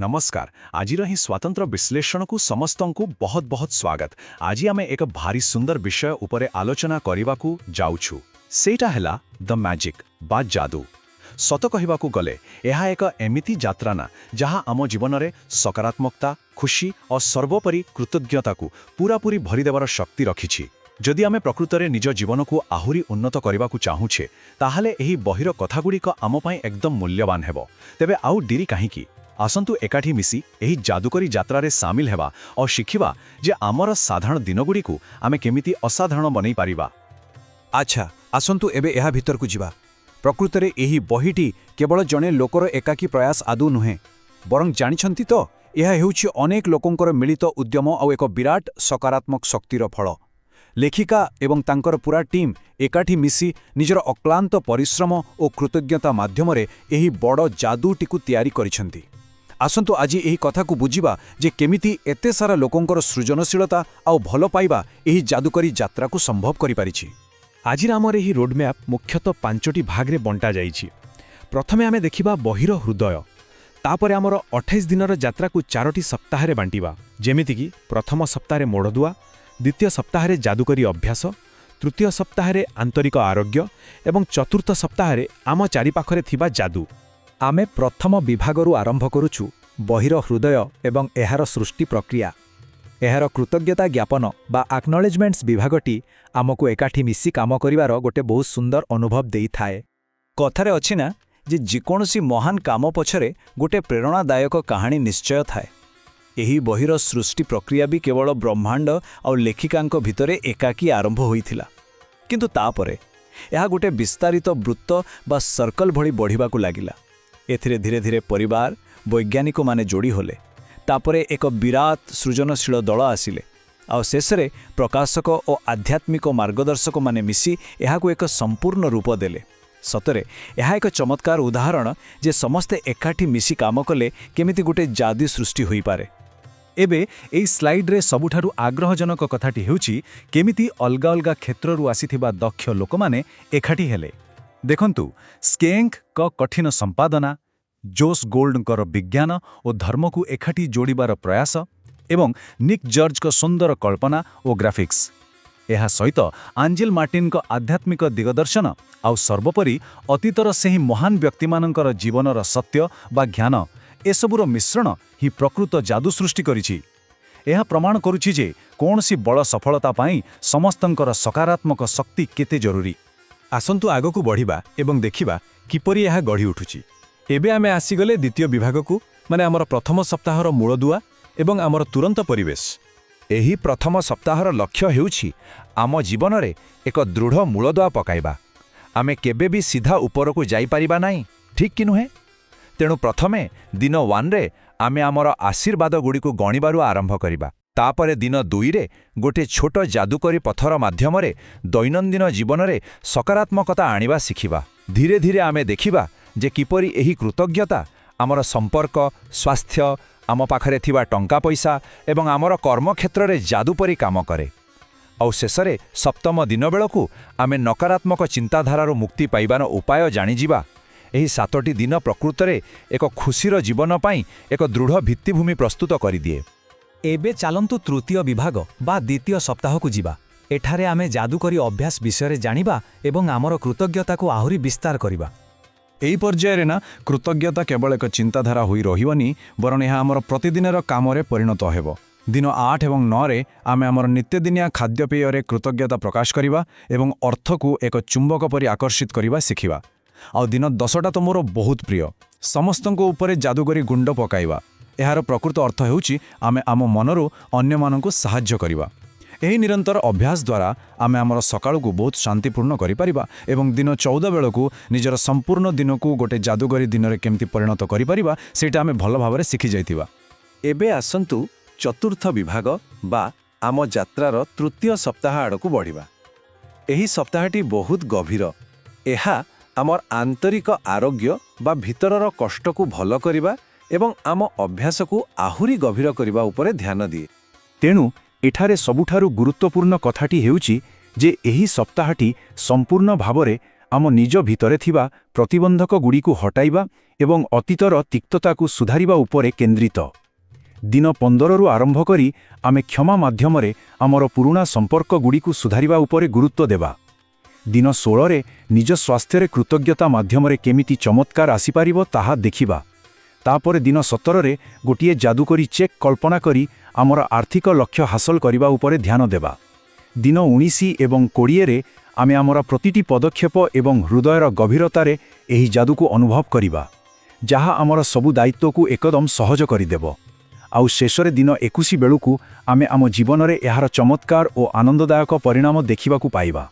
नमस्कार आज ही स्वतंत्र विश्लेषण को समस्त को बहुत बहुत स्वागत। आज आम एक भारी सुंदर विषय उपरे आलोचना करने को जाऊँ सेटा है द मैजिक बा जादू। सत कहवाकू गले यह एक एमिति यात्रा ना जहाँ आम जीवन में सकारात्मकता खुशी और सर्वोपरि कृतज्ञता को पूरापूरी भरीदेवार शक्ति रखी। जदि आमे प्रकृत में निज जीवन को आहुरी उन्नत करने को चाहूछे ताहले एही बहिर कथागुड़िक आम पाई एकदम मूल्यवान हेबो। तेबे आउ डिरी काहींकी आसंतु एकाठी मिसी एही जादुकरी यात्रा रे सामिल हेबा और शिखिबा जे आमर साधारण दिनगुड़ी को आमे केमिति असाधारण बनै पारिबा। अच्छा आसंतु एबे एहा भितर को जिबा। प्रकृत रे एही बहिटी केवल जणे लोकर एकाकी प्रयास आदु नुहे बरं जानिछंती तो एहा हेउछि अनेक लोकंकर मिलित उद्यम और एक विराट सकारात्मक शक्तिर फल। लेखिका एवं तांकर पूरा टीम एकाठी मिसी निजर अक्लांत परिश्रम और कृतज्ञता माध्यम रे एही बड़ जादूटीकु तैयारी करिसेंती। आसंतु आज एही कथा को बुझिबा जे केमिति एते सारा लोकंकर सृजनशीलता और भल पाइबा एही जादुकरी यात्रा को संभव करि पारिछि। आज आमर एही रोडमैप मुख्यतः 5टी भाग में बंटा जाइछि। प्रथमे आमे देखिबा बहिर हृदय, तापर आमर 28 दिनर यात्रा को 4टी सप्ताह रे बांटिबा। जेमिति कि प्रथम सप्ताह रे मोड़दुआ, द्वितीय सप्ताह रे जादुकरी अभ्यास, तृतीय सप्ताह रे आंतरिक आरोग्य एवं चतुर्थ सप्ताह रे आम चारिपाखरे थिबा जादू। आमे प्रथम विभागरू आरंभ करुछु बहिर हृदय एवं एहार सृष्टि प्रक्रिया। एहार कृतज्ञता ज्ञापन बा एक्नॉलेजमेंट्स विभागटी आमको एकाठी मिसी काम करिवार गोटे बहुत सुंदर अनुभव देई थाए। कथारे अछि ना जे जेकोनोसी महान काम पछरे गोटे प्रेरणादायक कहानी निश्चय थाए। एही बहिर सृष्टि प्रक्रिया भी केवल ब्रह्मांड और लेखिकांक भितरे एकाकी आरंभ होइथिला, किंतु तापरे एहा गोटे विस्तारित वृत्त बा सर्कल भली बढ़िबाकू लागिला। एथिरे धीरे धीरे परिवार वैज्ञानिक माने जोड़ी होले, तापरे एक विराट सृजनशील दल आसिले और शेषरे प्रकाशक और आध्यात्मिक मार्गदर्शक माने मिसी एहाकू एक संपूर्ण रूप देले। सतरे यह एक चमत्कार उदाहरण जे समस्ते एकाठी मिसी काम कले केमिति गोटे जादू सृष्टि होई पारे। एबे एई स्लाइड रे सबुठारु आग्रहजनक कथाटी हेउछि केमिति अलगा अलगा क्षेत्ररू आसीथिबा दक्ष लोक माने एकाठी हेले। देखंतु स्केंक क कठिन संपादना, जोस गोल्डकर विज्ञान और धर्म को एकाठी जोड़िबार प्रयास एवं निक जॉर्ज को सुंदर कल्पना और ग्राफिक्स। यह सहित आंजेल मार्टिन को आध्यात्मिक दिगदर्शन आउ सर्वोपरि अतीतर से ही महान व्यक्तिमानंकर जीवनर सत्य बा ज्ञान एसबुर मिश्रण ही प्रकृत जादू सृष्टि करिछि। यह प्रमाण करुछि जे कौनसी बड़ सफलता पाई समस्तंकर सकारात्मक शक्ति केते जरूरी। आसंतु आगकू बढ़िबा एवं देखिबा किपरि यह गढ़ी उठुछि। एबे आमे आसीगले द्वितीय विभाग को, माने आमर प्रथम सप्ताहर मूलदुआ एवं आमर तुरंत परिवेश। एही प्रथम सप्ताहर लक्ष्य हेउछि आम जीवन रे एक दृढ़ मूलदुआ पकाइबा। आमे केबे भी सीधा ऊपर को जाई परिबा नाही, ठीक कि नुहे? तेणु प्रथमे दिन 1 रे आमे आमर आशीर्वाद गुडी को गणिबारु आरंभ करिबा। तापरे दिन 2 रे गोटे छोट जादुकरी पथर माध्यम रे दैनंदिन जीवन रे सकारात्मकता आनिबा शिखिबा। धीरे धीरे आमे देखिबा जे किपरि एही कृतज्ञता आमर संपर्क, स्वास्थ्य, आम पाखरे थिबा टंका पैसा एवं आमर कर्मक्षेत्र रे जादू परी काम करे। और शेषरे सप्तम दिन बेलकू आमे नकारात्मक चिंताधारार मुक्ति पाइबार उपाय जानिजिबा। एही 7टी दिन प्रकृत रे एक खुशीर जीवन पाई एक दृढ़ भित्तिभूमि प्रस्तुत करिदिए। एबे चालंतु तृतीय विभाग बा द्वितीय सप्ताह को जिबा। एठारे आमे जादुकरी अभ्यास विषय जानिबा एवं आमर कृतज्ञता को आहुरी विस्तार करिबा। एही पर्यायर ना कृतज्ञता केवल एक चिंताधारा होई रहिबनी, बरन यह आमर प्रतिदिनर कामरे परिणत हेबो। दिन 8 एवं 9 रे आमे आमर नित्यदिनिया खाद्यपेय रे कृतज्ञता प्रकाश करिबा एवं अर्थ को एक चुंबक परि आकर्षित करिबा शिखिबा। आ दिन 10टा तो मोर बहुत प्रिय, समस्तंको उपरे जादुकरी गुंड पकाइबा। एहार प्रकृत अर्थ हेउछि आमे आम मनरू अन्य मानकु सहाय्य करिबा। एही निरंतर अभ्यास द्वारा आमे आमर सकाळ को बहुत शांतिपूर्ण करि परिबा एवं दिन 14 बेलकू निजर संपूर्ण दिन को गोटे जादुकरी दिन रे केमति परिणत करि परिबा सेटा आमे भल भाबरे सिखि जाइतिबा। एबे आसंतु चतुर्थ विभाग बा आम यात्रार तृतीय सप्ताह आड़कू बढ़िबा। एही सप्ताहटी बहुत गभीर। एहा आमर आंतरिक आरोग्य बा भितरर कष्ट को भल करिबा एवं आम अभ्यास को आहुरी गभीर करिबा उपरे ध्यान दिए। तेणु एठारे सबुठारु गुरुत्वपूर्ण कथाटी हेउछि जे एही सप्ताहटी संपूर्ण भावरे ଆମ ନିଜ ଭିତରେ ଥିବା ପ୍ରତିବନ୍ଧକଗୁଡ଼ିକୁ ହଟାଇବା ଏବଂ ଅତୀତର ତିକ୍ତତାକୁ ସୁଧାରିବା ଉପରେ କେନ୍ଦ୍ରିତ। ଦିନ 15ରୁ ଆରମ୍ଭ କରି ଆମେ କ୍ଷମା ମାଧ୍ୟମରେ ଆମର ପୁରୁଣା ସମ୍ପର୍କଗୁଡ଼ିକୁ ସୁଧାରିବା ଉପରେ ଗୁରୁତ୍ୱ ଦେବା। ଦିନ 16ରେ ନିଜ ସ୍ୱାସ୍ଥ୍ୟରେ କୃତଜ୍ଞତା ମାଧ୍ୟମରେ କେମିତି ଚମତ୍କାର ଆସିପାରିବ ତାହା ଦେଖିବା। ତାପରେ ଦିନ 17ରେ ଗୋଟିଏ ଯାଦୁକରୀ ଚେକ୍ କଳ୍ପନା କରି ଆମର ଆର୍ଥିକ ଲକ୍ଷ୍ୟ ହାସଲ କରିବା ଉପରେ ଧ୍ୟାନ ଦେବା। ଦିନ 19 ଏବଂ 20ରେ ଆମେ ଆମର ପ୍ରତିଟି ପଦକ୍ଷେପ ଏବଂ ହୃଦୟର ଗଭୀରତାରେ ଏହି ଯାଦୁକୁ ଅନୁଭବ କରିବା, ଯାହା ଆମର ସବୁ ଦାୟିତ୍ୱକୁ ଏକଦମ ସହଜ କରିଦେବ। ଆଉ ଶେଷରେ ଦିନ 21 ବେଳକୁ ଆମେ ଆମ ଜୀବନରେ ଏହାର ଚମତ୍କାର ଓ ଆନନ୍ଦଦାୟକ ପରିଣାମ ଦେଖିବାକୁ ପାଇବା।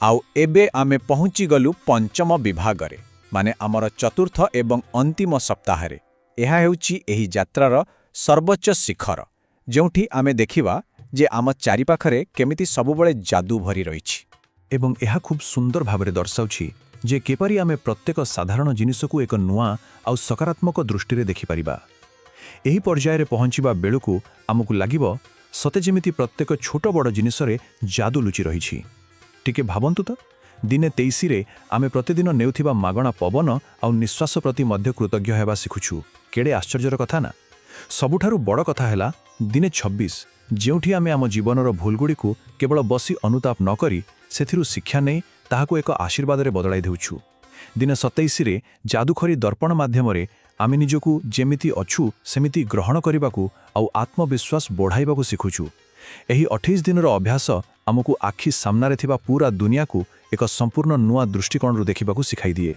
ଆଉ ଏବେ ଆମେ ପହଞ୍ଚିଗଲୁ ପଞ୍ଚମ ବିଭାଗରେ, ମାନେ ଆମର ଚତୁର୍ଥ ଏବଂ ଅନ୍ତିମ ସପ୍ତାହରେ। ଏହା ହେଉଛି ଏହି ଯାତ୍ରାର ସର୍ବୋଚ୍ଚ ଶିଖର, ଯେଉଁଠି ଆମେ ଦେଖିବା ଯେ ଆମ ଚାରିପାଖରେ କେମିତି ସବୁବେଳେ ଯାଦୁ ଭରି ରହିଛି। ଏବଂ ଏହା ଖୁବ୍ ସୁନ୍ଦର ଭାବରେ ଦର୍ଶାଉଛି ଯେ କିପରି ଆମେ ପ୍ରତ୍ୟେକ ସାଧାରଣ ଜିନିଷକୁ ଏକ ନୂଆ ଆଉ ସକାରାତ୍ମକ ଦୃଷ୍ଟିରେ ଦେଖିପାରିବା। ଏହି ପର୍ଯ୍ୟାୟରେ ପହଞ୍ଚିବା ବେଳକୁ ଆମକୁ ଲାଗିବ ସତେ ଯେମିତି ପ୍ରତ୍ୟେକ ଛୋଟ ବଡ଼ ଜିନିଷରେ ଯାଦୁ ଲୁଚି ରହିଛି। ଟିକେ ଭାବନ୍ତୁ ତ, ଦିନେ 23ରେ ଆମେ ପ୍ରତିଦିନ ନେଉଥିବା ମାଗଣା ପବନ ଆଉ ନିଶ୍ୱାସ ପ୍ରତି ମଧ୍ୟ କୃତଜ୍ଞ ହେବା ଶିଖୁଛୁ। କେଡ଼େ ଆଶ୍ଚର୍ଯ୍ୟର କଥା ନା? ସବୁଠାରୁ ବଡ଼ କଥା ହେଲା ଦିନେ 26, ଯେଉଁଠି ଆମେ ଆମ ଜୀବନର ଭୁଲଗୁଡ଼ିକୁ କେବଳ ବସି ଅନୁତାପ ନ କରି ସେଥିରୁ ଶିକ୍ଷା ନେଇ ତାହାକୁ ଏକ ଆଶୀର୍ବାଦରେ ବଦଳାଇ ଦେଉଛୁ। ଦିନ 27ରେ ଯାଦୁଖରୀ ଦର୍ପଣ ମାଧ୍ୟମରେ ଆମେ ନିଜକୁ ଯେମିତି ଅଛୁ ସେମିତି ଗ୍ରହଣ କରିବାକୁ ଆଉ ଆତ୍ମବିଶ୍ୱାସ ବଢ଼ାଇବାକୁ ଶିଖୁଛୁ। ଏହି 28 ଦିନର ଅଭ୍ୟାସ ଆମକୁ ଆଖି ସାମ୍ନାରେ ଥିବା ପୁରା ଦୁନିଆକୁ ଏକ ସମ୍ପୂର୍ଣ୍ଣ ନୂଆ ଦୃଷ୍ଟିକୋଣରୁ ଦେଖିବାକୁ ଶିଖାଇଦିଏ।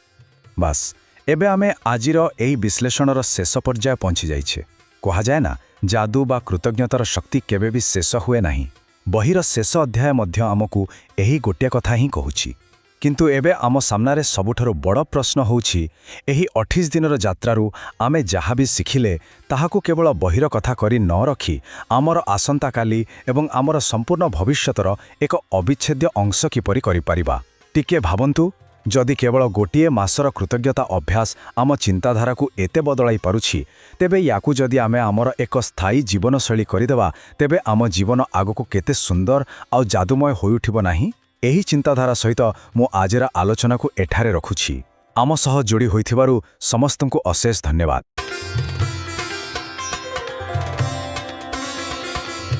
ବାସ୍, ଏବେ ଆମେ ଆଜିର ଏହି ବିଶ୍ଳେଷଣର ଶେଷ ପର୍ଯ୍ୟାୟ ପହଞ୍ଚିଯାଇଛେ। କୁହାଯାଏ ନା, ଯାଦୁ ବା କୃତଜ୍ଞତାର ଶକ୍ତି କେବେ ବି ଶେଷ ହୁଏ ନାହିଁ। ବହିର ଶେଷ ଅଧ୍ୟାୟ ମଧ୍ୟ ଆମକୁ ଏହି ଗୋଟିଏ କଥା ହିଁ କହୁଛି। କିନ୍ତୁ ଏବେ ଆମ ସାମ୍ନାରେ ସବୁଠାରୁ ବଡ଼ ପ୍ରଶ୍ନ ହେଉଛି, ଏହି 28 ଦିନର ଯାତ୍ରାରୁ ଆମେ ଯାହା ବି ଶିଖିଲେ ତାହାକୁ କେବଳ ବହିର କଥା କରି ନ ରଖି ଆମର ଆସନ୍ତାକାଲି ଏବଂ ଆମର ସମ୍ପୂର୍ଣ୍ଣ ଭବିଷ୍ୟତର ଏକ ଅବିଚ୍ଛେଦ୍ୟ ଅଂଶ କିପରି କରିପାରିବା। ଟିକିଏ ଭାବନ୍ତୁ, ଯଦି କେବଳ ଗୋଟିଏ ମାସର କୃତଜ୍ଞତା ଅଭ୍ୟାସ ଆମ ଚିନ୍ତାଧାରାକୁ ଏତେ ବଦଳାଇ ପାରୁଛି, ତେବେ ୟାକୁ ଯଦି ଆମେ ଆମର ଏକ ସ୍ଥାୟୀ ଜୀବନଶୈଳୀ କରିଦେବା, ତେବେ ଆମ ଜୀବନ ଆଗକୁ କେତେ ସୁନ୍ଦର ଆଉ ଯାଦୁମୟ ହୋଇଉଠିବ ନାହିଁ? ଏହି ଚିନ୍ତାଧାରା ସହିତ ମୁଁ ଆଜିର ଆଲୋଚନାକୁ ଏଠାରେ ରଖୁଛି। ଆମ ସହ ଯୋଡ଼ି ହୋଇଥିବାରୁ ସମସ୍ତଙ୍କୁ ଅଶେଷ ଧନ୍ୟବାଦ।